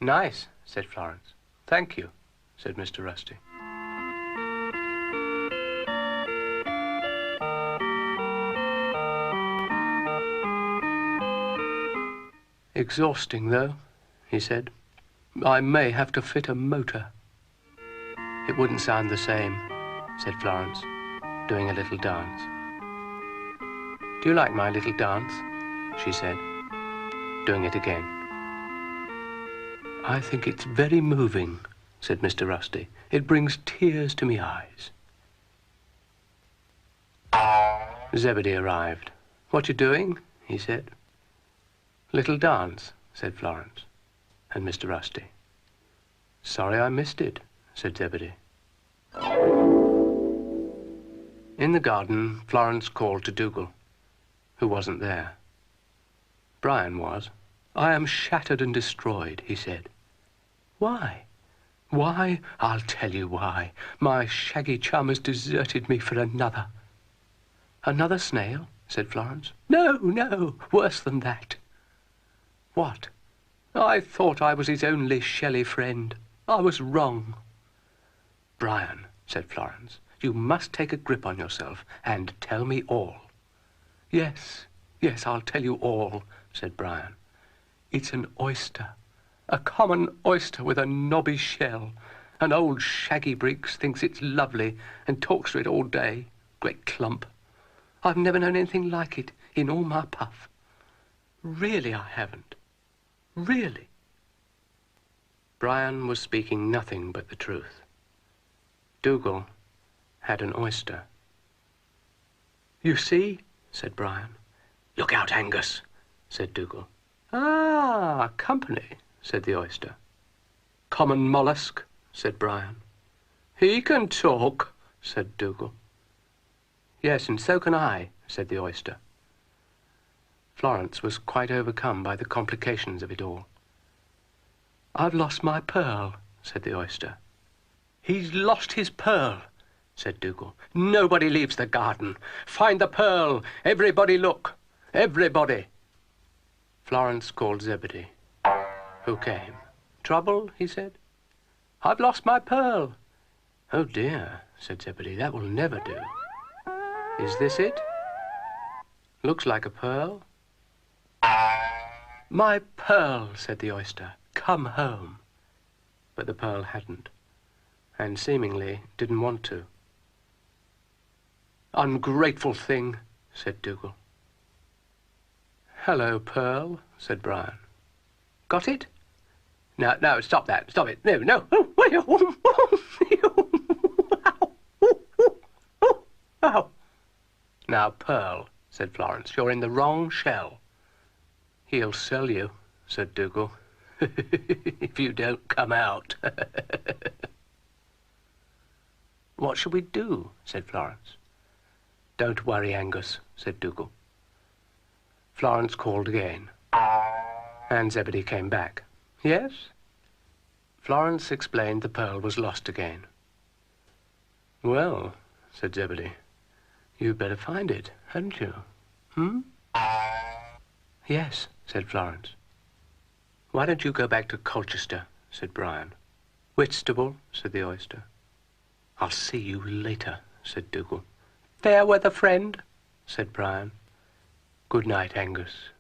Nice, said Florence. Thank you, said Mr. Rusty. Exhausting, though, he said. I may have to fit a motor. It wouldn't sound the same, said Florence, doing a little dance. Do you like my little dance? She said, doing it again. I think it's very moving, said Mr. Rusty. It brings tears to me eyes. Zebedee arrived. What you doing? He said. Little dance, said Florence and Mr. Rusty. Sorry I missed it, said Zebedee. In the garden, Florence called to Dougal, who wasn't there. Brian was. I am shattered and destroyed, he said. Why? Why? I'll tell you why. My shaggy chum has deserted me for another. Another snail? Said Florence. No, no, worse than that. What? I thought I was his only shelly friend. I was wrong. Brian, said Florence, you must take a grip on yourself and tell me all. Yes, yes, I'll tell you all, said Brian. It's an oyster, a common oyster with a knobby shell. An old shaggy Briggs thinks it's lovely and talks to it all day. Great clump. I've never known anything like it in all my puff. Really, I haven't. Really. Brian was speaking nothing but the truth. Dougal had an oyster. You see, said Brian. Look out, Angus, said Dougal. Ah, company, said the oyster. Common mollusk, said Brian. He can talk, said Dougal. Yes, and so can I, said the oyster. Florence was quite overcome by the complications of it all. I've lost my pearl, said the oyster. He's lost his pearl, said Dougal. Nobody leaves the garden. Find the pearl. Everybody look. Everybody. Florence called Zebedee, who came. Trouble, he said. I've lost my pearl. Oh dear, said Zebedee, that will never do. Is this it? Looks like a pearl. My pearl, said the oyster. Come home. But the pearl hadn't, and seemingly didn't want to. Ungrateful thing, said Dougal. Hello, Pearl, said Brian. Got it? No, no, stop that. Stop it. No, no. Oh. Now, Pearl, said Florence, you're in the wrong shell. He'll sell you, said Dougal, if you don't come out. What shall we do? Said Florence. Don't worry, Angus, said Dougal. Florence called again, and Zebedee came back. Yes? Florence explained the pearl was lost again. Well, said Zebedee, you'd better find it, hadn't you? Yes, said Florence. Why don't you go back to Colchester, said Brian. Whitstable, said the oyster. I'll see you later, said Dougal. Fair weather, friend, said Brian. Good night, Angus.